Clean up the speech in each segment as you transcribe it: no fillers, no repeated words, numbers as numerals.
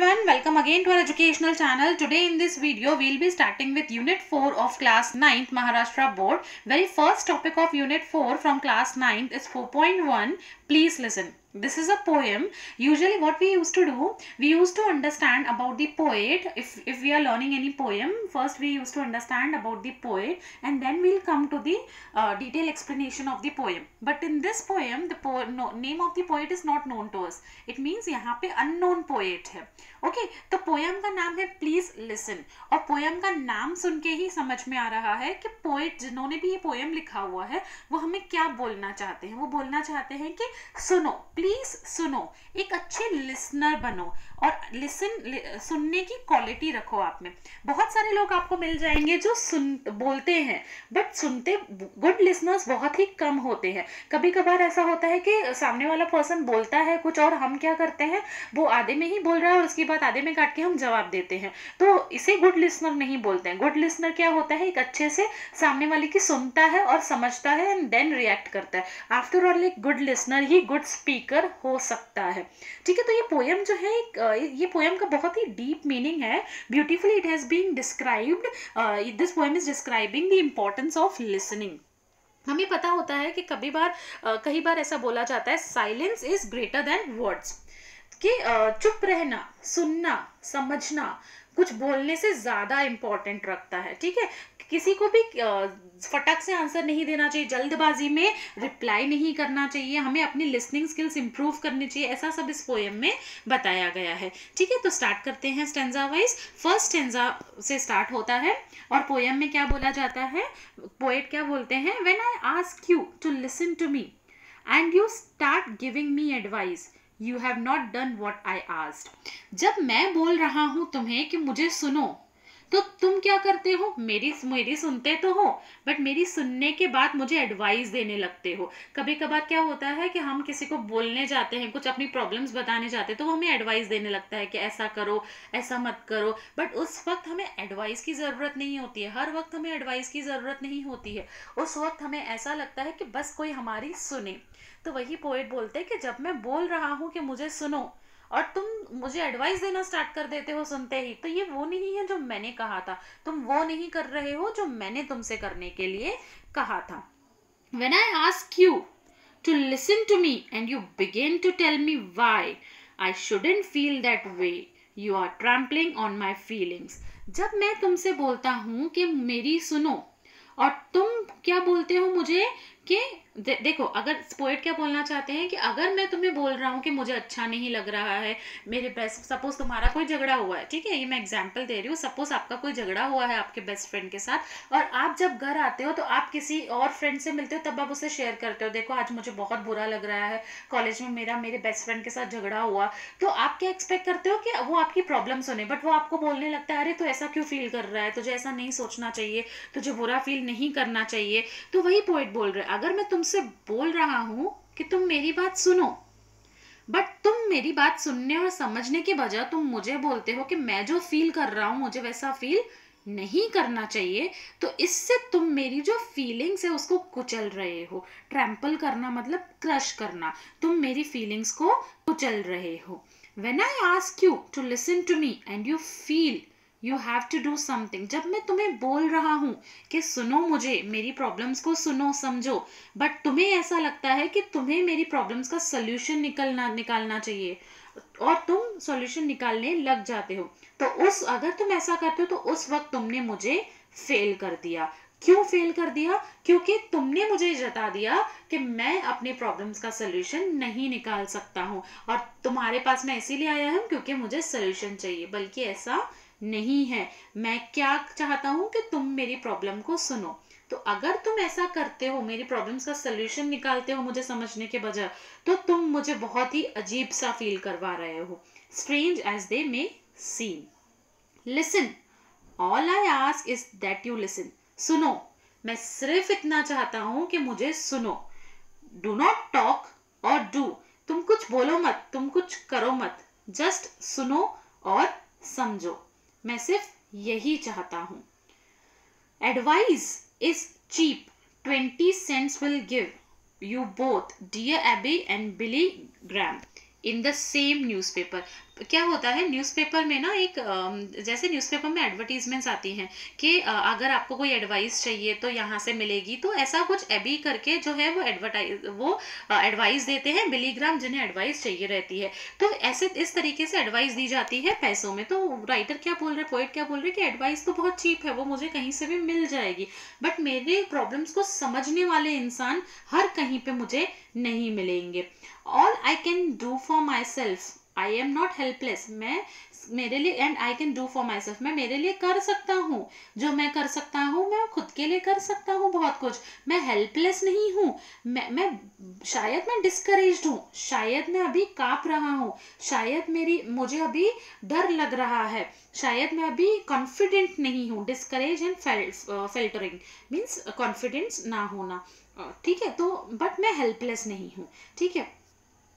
everyone, welcome again to our educational channel. Today in this video we will be starting with unit 4 of class 9th Maharashtra board. Very first topic of unit 4 from class 9th is 4.1. Please listen. This is a poem. Usually what we used to do, we used to understand about the poet. If we are learning any poem, first we used to understand about the poet and then we'll come to the detailed explanation of the poem. But in this poem, the name of the poet is not known to us. It means यहाँ पे unknown poet है. Okay, तो poem का नाम है Please Listen. और poem का नाम सुन के ही समझ में आ रहा है कि poet जिन्होंने भी ये poem लिखा हुआ है वो हमें क्या बोलना चाहते हैं. वो बोलना चाहते हैं कि सुनो, प्लीज सुनो, एक अच्छे लिसनर बनो और सुनने की क्वालिटी रखो आप में. बहुत सारे लोग आपको मिल जाएंगे जो बोलते हैं बट सुनते गुड लिसनर्स बहुत ही कम होते हैं. कभी कभार ऐसा होता है कि सामने वाला पर्सन बोलता है कुछ और हम क्या करते हैं, वो आधे में ही बोल रहा है और उसकी बात आधे में काट के हम जवाब देते हैं. तो इसे गुड लिसनर नहीं बोलते हैं. गुड लिसनर क्या होता है, एक अच्छे से सामने वाले की सुनता है और समझता है एंड देन रिएक्ट करता है. आफ्टर ऑल एक गुड लिसनर ही गुड स्पीकर हो सकता है. ठीक है, तो ये पोएम जो है, ये पोएम का बहुत ही डीप मीनिंग है. Beautifully it has been described. This poem is describing the importance of listening. हमें पता होता है कि कई बार ऐसा बोला जाता है, silence is greater than words. कि चुप रहना, सुनना, समझना कुछ बोलने से ज्यादा इंपॉर्टेंट रखता है. ठीक है, किसी को भी फटक से आंसर नहीं देना चाहिए, जल्दबाजी में रिप्लाई नहीं करना चाहिए, हमें अपनी लिसनिंग स्किल्स इंप्रूव करनी चाहिए. ऐसा सब इस पोएम में बताया गया है. ठीक है, तो स्टार्ट करते हैं स्टेंजा वाइज. फर्स्ट स्टेंजा से स्टार्ट होता है और पोएम में क्या बोला जाता है, पोएट क्या बोलते हैं, when I ask you to listen to me and you start giving me advice, You have not done what I asked. जब मैं बोल रहा हूं तुम्हें कि मुझे सुनो, तो तुम क्या करते हो, मेरी सुनते तो हो बट मेरी सुनने के बाद मुझे एडवाइस देने लगते हो. कभी कभार क्या होता है कि हम किसी को बोलने जाते हैं, कुछ अपनी प्रॉब्लम्स बताने जाते हैं, तो वो हमें एडवाइस देने लगता है कि ऐसा करो, ऐसा मत करो. बट उस वक्त हमें एडवाइस की ज़रूरत नहीं होती है. हर वक्त हमें एडवाइस की ज़रूरत नहीं होती है. उस वक्त हमें ऐसा लगता है कि बस कोई हमारी सुने. तो वही पोएट बोलते हैं कि जब मैं बोल रहा हूँ कि मुझे सुनो और तुम मुझे एडवाइस देना स्टार्ट कर देते हो सुनते ही, तो ये वो नहीं है जो मैंने कहा था. तुम वो नहीं कर रहे हो जो मैंने तुमसे करने के लिए कहा था. When I ask you to listen to me and you begin to tell me why I shouldn't feel that way, you are trampling on my feelings. जब मैं तुमसे बोलता हूँ कि मेरी सुनो और तुम क्या बोलते हो मुझे कि देखो, अगर पोएट क्या बोलना चाहते हैं कि अगर मैं तुम्हें बोल रहा हूँ कि मुझे अच्छा नहीं लग रहा है, मेरे बेस्ट, सपोज तुम्हारा कोई झगड़ा हुआ है, ठीक है, ये मैं एग्जांपल दे रही हूँ, सपोज आपका कोई झगड़ा हुआ है आपके बेस्ट फ्रेंड के साथ और आप जब घर आते हो तो आप किसी और फ्रेंड से मिलते हो, तब आप उससे शेयर करते हो, देखो आज मुझे बहुत बुरा लग रहा है, कॉलेज में मेरे बेस्ट फ्रेंड के साथ झगड़ा हुआ. तो आप क्या एक्सपेक्ट करते हो कि वो आपकी प्रॉब्लम सुने, बट वो आपको बोलने लगता है, अरे तू ऐसा क्यों फील कर रहा है, तुझे ऐसा नहीं सोचना चाहिए, तुझे बुरा फील नहीं करना चाहिए. तो वही पोएट बोल रहे हैं, अगर मैं तुमसे बोल रहा हूं कि तुम मेरी बात सुनो बट तुम मेरी बात सुनने और समझने के बजाय तुम मुझे बोलते हो कि मैं जो फील कर रहा हूं मुझे वैसा फील नहीं करना चाहिए, तो इससे तुम मेरी जो फीलिंग्स है उसको कुचल रहे हो. ट्रैम्पल करना मतलब क्रश करना. तुम मेरी फीलिंग्स को कुचल रहे हो. When I ask you to listen to me and you feel you have to do something, जब मैं तुम्हें बोल रहा हूँ कि सुनो मुझे, मेरी प्रॉब्लम्स को सुनो, समझो, बट तुम्हें ऐसा लगता है कि तुम्हें मेरी प्रॉब्लम्स का सोल्यूशन निकालना चाहिए और तुम सॉल्यूशन निकालने लग जाते हो, तो अगर तुम ऐसा करते हो तो उस वक्त तुमने मुझे फेल कर दिया. क्यों फेल कर दिया? क्योंकि तुमने मुझे जता दिया कि मैं अपने प्रॉब्लम्स का सॉल्यूशन नहीं निकाल सकता हूँ और तुम्हारे पास मैं इसीलिए आया हूँ क्योंकि मुझे सॉल्यूशन चाहिए, बल्कि ऐसा नहीं है. मैं क्या चाहता हूं कि तुम मेरी प्रॉब्लम को सुनो. तो अगर तुम ऐसा करते हो, मेरी प्रॉब्लम्स का सॉल्यूशन निकालते हो मुझे समझने के बजाय, तो तुम मुझे बहुत ही अजीब सा फील करवा रहे हो. Strange as they may seem. Listen, all I ask is that you listen. सुनो, मैं सिर्फ इतना चाहता हूं कि मुझे सुनो. डू नॉट टॉक और डू, तुम कुछ बोलो मत, तुम कुछ करो मत, जस्ट सुनो और समझो. मैं सिर्फ यही चाहता हूं. Advice is cheap, 20 cents will give you both dear Abby and Billy Graham in the same newspaper. क्या होता है न्यूज़पेपर में ना, एक जैसे न्यूज़पेपर में एडवर्टीजमेंट्स आती हैं कि अगर आपको कोई एडवाइस चाहिए तो यहाँ से मिलेगी, तो ऐसा कुछ एबी करके जो है वो एडवाइस देते हैं बिली ग्राम, जिन्हें एडवाइस चाहिए रहती है। तो ऐसे इस तरीके से एडवाइस दी जाती है पैसों में। तो राइटर क्या बोल रहे, पोएट क्या बोल रहे कि एडवाइस तो बहुत चीप है, वो मुझे कहीं से भी मिल जाएगी, बट मेरे प्रॉब्लम्स को समझने वाले इंसान हर कहीं पे मुझे नहीं मिलेंगे। All I can do for my self, I am not helpless, मैं मेरे लिए, and I can do for my self, मैं मेरे लिए कर सकता हूँ जो मैं कर सकता हूँ, मैं खुद के लिए कर सकता हूँ बहुत कुछ, मैं हेल्पलेस नहीं हूँ। मैं शायद मैं डिस्करेज्ड हूँ, शायद मैं अभी काँप रहा हूँ, शायद मुझे अभी डर लग रहा है, शायद मैं अभी कॉन्फिडेंट नहीं हूँ। Discourage and filtering means confidence ना होना, ठीक है। तो बट मैं हेल्पलेस नहीं हूँ, ठीक है।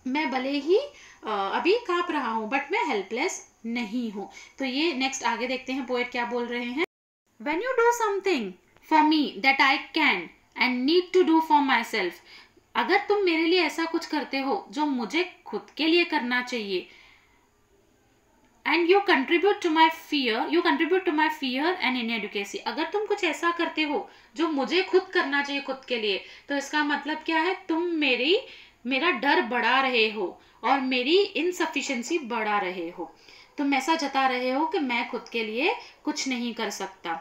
मैं भले ही अभी काँप रहा हूँ बट मैं हेल्पलेस नहीं हूँ। तो ये नेक्स्ट आगे देखते हैं पोएट क्या बोल रहे हैं। When you do something for me that I can and need to do for myself, अगर तुम मेरे लिए ऐसा कुछ करते हो जो मुझे खुद के लिए करना चाहिए, and you contribute to my fear and inadequacy, अगर तुम कुछ ऐसा करते हो जो मुझे खुद करना चाहिए खुद के लिए, तो इसका मतलब क्या है, तुम मेरा डर बढ़ा रहे हो और मेरी इनसफिशिएंसी बढ़ा रहे हो, तुम ऐसा जता रहे हो कि मैं खुद के लिए कुछ नहीं कर सकता।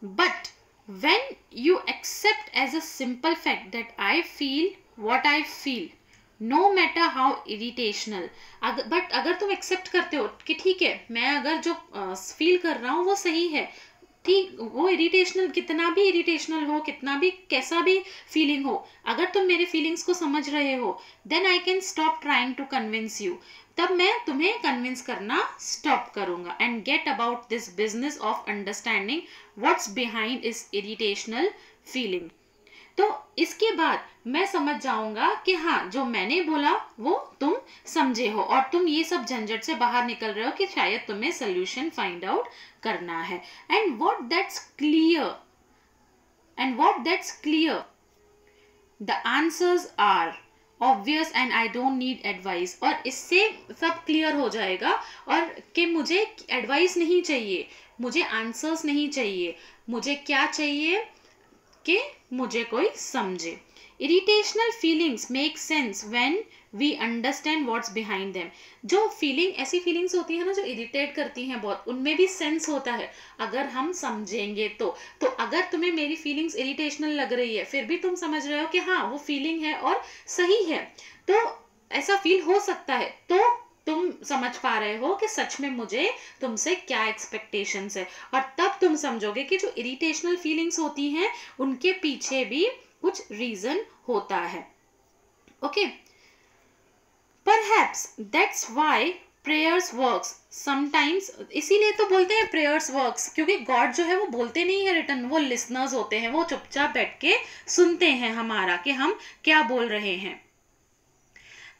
But when you accept as a simple fact that I feel what I feel, no matter how irritational, but अगर तुम एक्सेप्ट करते हो कि ठीक है, मैं अगर जो फील कर रहा हूँ वो सही है, ठीक, वो इरिटेशनल, कितना भी इरिटेशनल हो, कितना भी कैसा भी फीलिंग हो, अगर तुम मेरे फीलिंग्स को समझ रहे हो, then I can stop trying to convince you, तब मैं तुम्हें कन्विंस करना स्टॉप करूंगा, and get about this business of understanding what's behind this irrational feeling. तो इसके बाद मैं समझ जाऊंगा कि हाँ, जो मैंने बोला वो तुम समझे हो और तुम ये सब झंझट से बाहर निकल रहे हो कि शायद तुम्हें सोल्यूशन फाइंड आउट करना है। And what that's clear the answers are obvious and I don't need advice, और इससे सब क्लियर हो जाएगा और कि मुझे एडवाइस नहीं चाहिए, मुझे आंसर्स नहीं चाहिए, मुझे क्या चाहिए कि मुझे कोई समझे। Irrational feelings make sense when we understand what's behind them, जो फीलिंग, ऐसी फीलिंग्स होती है ना जो इरिटेट करती हैं बहुत, उनमें भी सेंस होता है अगर हम समझेंगे तो अगर तुम्हें मेरी फीलिंग्स इरिटेशनल लग रही है फिर भी तुम समझ रहे हो कि हाँ वो फीलिंग है और सही है, तो ऐसा फील हो सकता है, तो तुम समझ पा रहे हो कि सच में मुझे तुमसे क्या एक्सपेक्टेशंस है, और तब तुम समझोगे कि जो इरिटेशनल फीलिंग्स होती हैं उनके पीछे भी कुछ रीजन होता है। Okay, perhaps that's why prayers works sometimes, इसीलिए तो बोलते हैं प्रेयर्स वर्क्स, क्योंकि गॉड जो है वो बोलते नहीं है रिटर्न, वो लिसनर्स होते हैं, वो चुपचाप बैठ के सुनते हैं हमारा कि हम क्या बोल रहे हैं।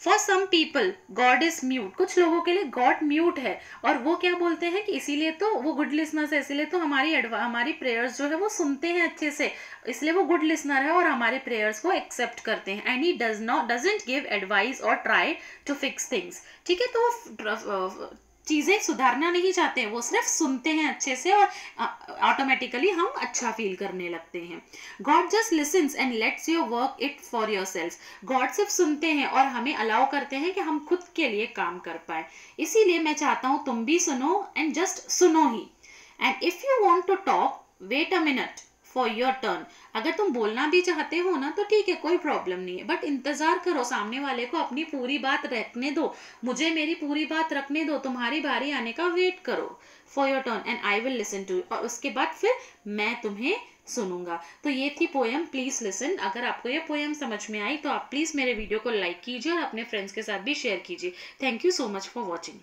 For some people God is mute, कुछ लोगों के लिए गॉड म्यूट है, और वो क्या बोलते हैं कि इसीलिए तो वो गुड लिसनर्स है, इसीलिए तो हमारी प्रेयर्स जो है वो सुनते हैं अच्छे से, इसलिए वो गुड लिसनर है और हमारे प्रेयर्स को एक्सेप्ट करते हैं। And he doesn't give advice और ट्राई टू फिक्स थिंग्स, ठीक है, तो वो चीज़ें सुधारना नहीं चाहते, वो सिर्फ सुनते हैं अच्छे से और ऑटोमेटिकली हम अच्छा फील करने लगते हैं। God just lessons and let's you work it for your self, God सिर्फ सुनते हैं और हमें अलाउ करते हैं कि हम खुद के लिए काम कर पाए। इसीलिए मैं चाहता हूँ तुम भी सुनो एंड जस्ट सुनो ही। And if you want to talk wait a minute for your turn, अगर तुम बोलना भी चाहते हो ना तो ठीक है, कोई प्रॉब्लम नहीं है, बट इंतजार करो, सामने वाले को अपनी पूरी बात रखने दो, मुझे मेरी पूरी बात रखने दो, तुम्हारी बारी आने का वेट करो for your turn and I will listen to, और उसके बाद फिर मैं तुम्हें सुनूंगा। तो ये थी पोएम प्लीज लिसन। अगर आपको ये पोएम समझ में आई तो आप प्लीज मेरे वीडियो को लाइक कीजिए और अपने फ्रेंड्स के साथ भी शेयर कीजिए। Thank you so much for watching.